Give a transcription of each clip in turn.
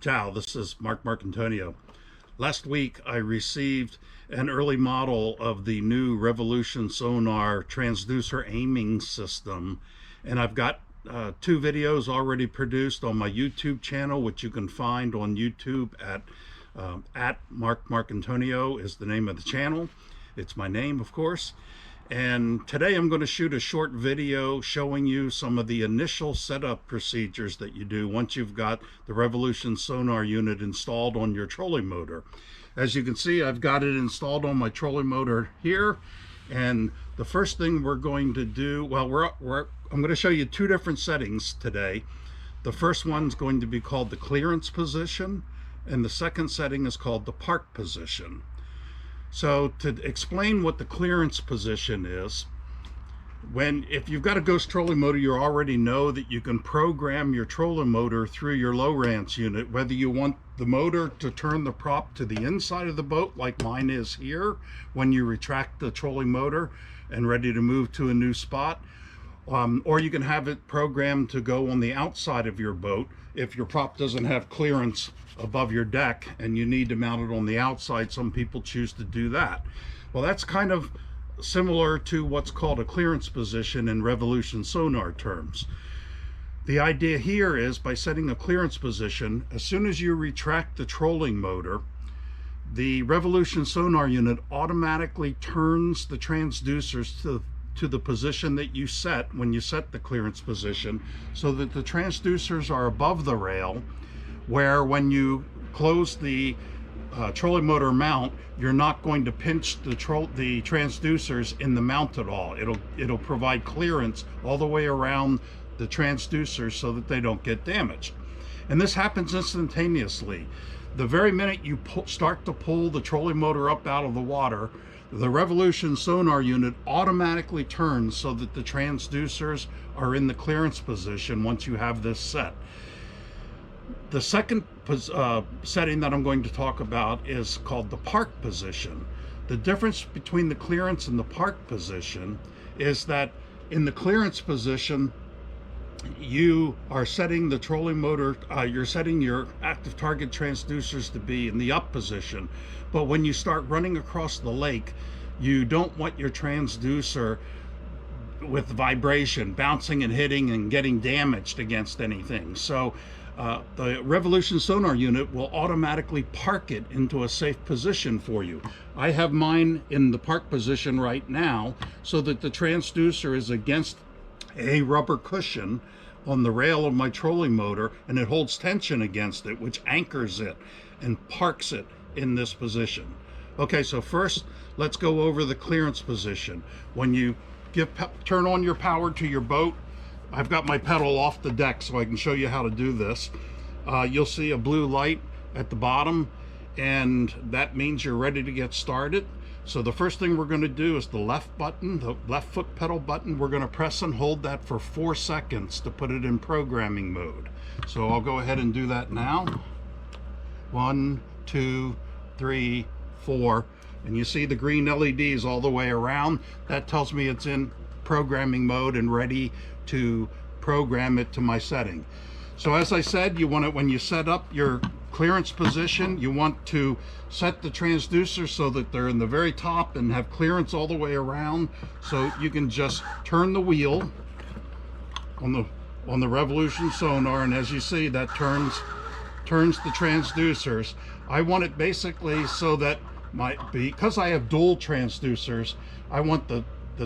Ciao, this is Marc Marcantonio. Last week I received an early model of the new Revolution Sonar transducer aiming system, and I've got two videos already produced on my YouTube channel, which you can find on YouTube at Marc Marcantonio is the name of the channel. It's my name, of course. And today I'm going to shoot a short video showing you some of the initial setup procedures that you do once you've got the Revolution Sonar unit installed on your trolling motor. As you can see, I've got it installed on my trolling motor here. And the first thing we're going to do, well, I'm going to show you two different settings today. The first one's going to be called the clearance position, and the second setting is called the park position. So to explain what the clearance position is, if you've got a Ghost trolling motor, you already know that you can program your trolling motor through your Lowrance unit, whether you want the motor to turn the prop to the inside of the boat like mine is here when you retract the trolling motor and ready to move to a new spot, or you can have it programmed to go on the outside of your boat if your prop doesn't have clearance above your deck and you need to mount it on the outside. Some people choose to do that. Well, that's kind of similar to what's called a clearance position in Revolution Sonar terms. The idea here is, by setting a clearance position, as soon as you retract the trolling motor, the Revolution Sonar unit automatically turns the transducers to the position that you set when you set the clearance position, so that the transducers are above the rail, where when you close the trolling motor mount, you're not going to pinch the transducers in the mount at all. It'll provide clearance all the way around the transducers so that they don't get damaged. And this happens instantaneously. The very minute you start to pull the trolling motor up out of the water, the Revolution Sonar unit automatically turns so that the transducers are in the clearance position once you have this set. The second setting that I'm going to talk about is called the park position. The difference between the clearance and the park position is that in the clearance position, you are setting the trolling motor, you're setting your active target transducers to be in the up position. But when you start running across the lake, you don't want your transducer with vibration bouncing and hitting and getting damaged against anything. So the Revolution Sonar unit will automatically park it into a safe position for you. I have mine in the park position right now so that the transducer is against a rubber cushion on the rail of my trolling motor, and it holds tension against it, which anchors it and parks it in this position. Okay, so first let's go over the clearance position. When you turn on your power to your boat, I've got my pedal off the deck so I can show you how to do this. You'll see a blue light at the bottom, and that means you're ready to get started. So the first thing we're going to do is the left button, the left foot pedal button. We're going to press and hold that for 4 seconds to put it in programming mode. So I'll go ahead and do that now. 1, 2, 3, 4. And you see the green LEDs all the way around. That tells me it's in programming mode and ready to program it to my setting. So as I said, you want it, when you set up your clearance position, you want to set the transducer so that they're in the very top and have clearance all the way around. So you can just turn the wheel on the Revolution Sonar, and as you see, that turns the transducers. I want it basically so that because I have dual transducers, I want the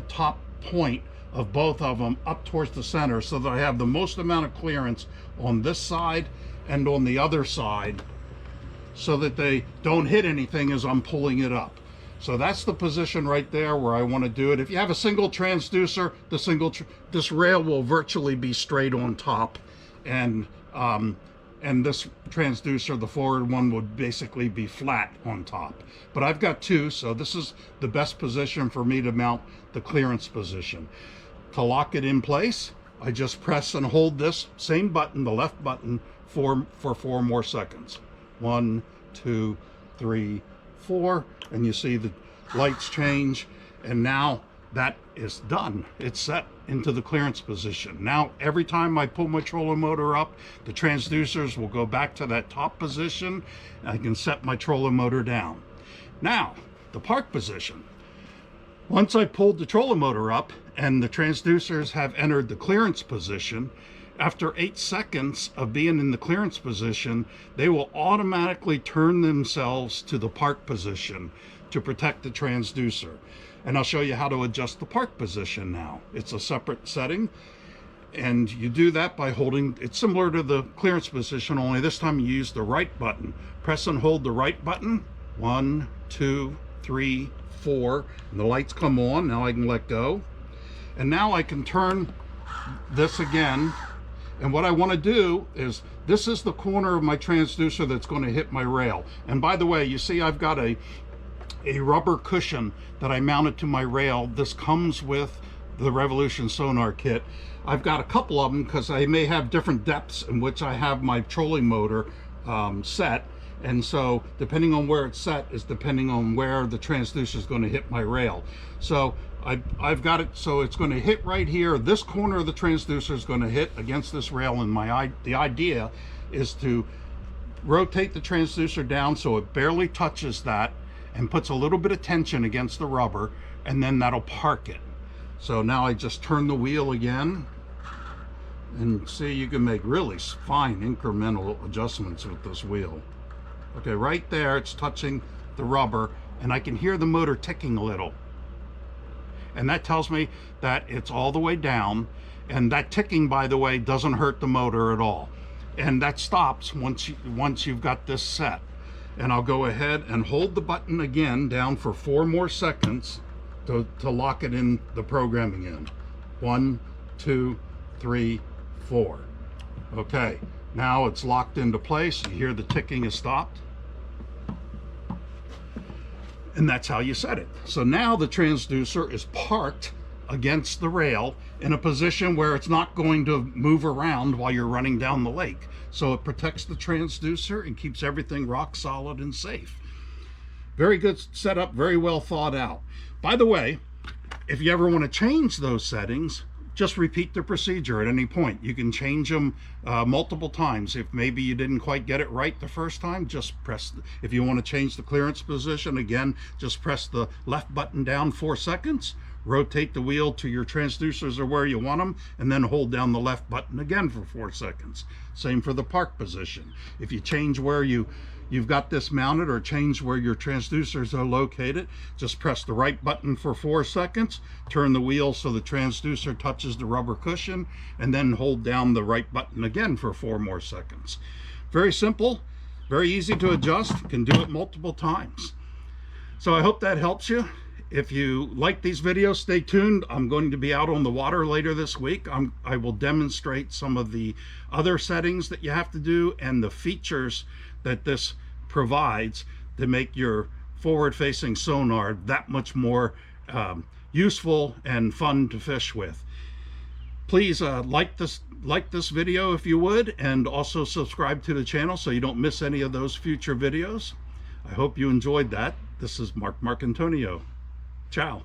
top point of both of them up towards the center so that I have the most amount of clearance on this side and on the other side, so that they don't hit anything as I'm pulling it up. So that's the position right there where I want to do it. If you have a single transducer, this rail will virtually be straight on top, and this transducer, the forward one, would basically be flat on top. But I've got two, so this is the best position for me to mount the clearance position. To lock it in place, I just press and hold this same button, the left button, for 4 more seconds. 1, 2, 3, 4, and you see the lights change, and now that is done. It's set into the clearance position. Now, every time I pull my trolling motor up, the transducers will go back to that top position. I can set my trolling motor down. Now, the park position. Once I pulled the trolling motor up and the transducers have entered the clearance position, after 8 seconds of being in the clearance position, they will automatically turn themselves to the park position to protect the transducer. And I'll show you how to adjust the park position now. It's a separate setting, and you do that by holding, it's similar to the clearance position, only this time you use the right button. Press and hold the right button. 1, 2, 3, 4, and the lights come on. Now I can let go. And now I can turn this again. And what I want to do is, this is the corner of my transducer that's going to hit my rail. And by the way, you see I've got a rubber cushion that I mounted to my rail. This comes with the Revolution Sonar kit. I've got a couple of them because I may have different depths in which I have my trolling motor set. And so depending on where it's set is depending on where the transducer is going to hit my rail. So I've got it so it's going to hit right here. This corner of the transducer is going to hit against this rail, and the idea is to rotate the transducer down so it barely touches that and puts a little bit of tension against the rubber, and then that'll park it. So now I just turn the wheel again, and see, you can make really fine incremental adjustments with this wheel. Okay, right there it's touching the rubber, and I can hear the motor ticking a little. And that tells me that it's all the way down, and that ticking, by the way, doesn't hurt the motor at all. And that stops once you've got this set. And I'll go ahead and hold the button again down for 4 more seconds to lock it in the programming in. 1, 2, 3, 4. Okay, now it's locked into place. You hear the ticking has stopped. And that's how you set it. So now the transducer is parked against the rail in a position where it's not going to move around while you're running down the lake. So it protects the transducer and keeps everything rock solid and safe. Very good setup, very well thought out. By the way, if you ever want to change those settings, just repeat the procedure at any point. You can change them multiple times. If maybe you didn't quite get it right the first time, just press, if you want to change the clearance position, again, just press the left button down 4 seconds, rotate the wheel to your transducers or where you want them, and then hold down the left button again for 4 seconds. Same for the park position. If you change where you've got this mounted or change where your transducers are located, just press the right button for 4 seconds, turn the wheel so the transducer touches the rubber cushion, and then hold down the right button again for 4 more seconds. Very simple, very easy to adjust, can do it multiple times. So I hope that helps you. If you like these videos, stay tuned. I'm going to be out on the water later this week. I will demonstrate some of the other settings that you have to do and the features that this provides to make your forward-facing sonar that much more useful and fun to fish with. Please like this video if you would, and also subscribe to the channel so you don't miss any of those future videos. I hope you enjoyed that. This is Marc Marcantonio. Ciao.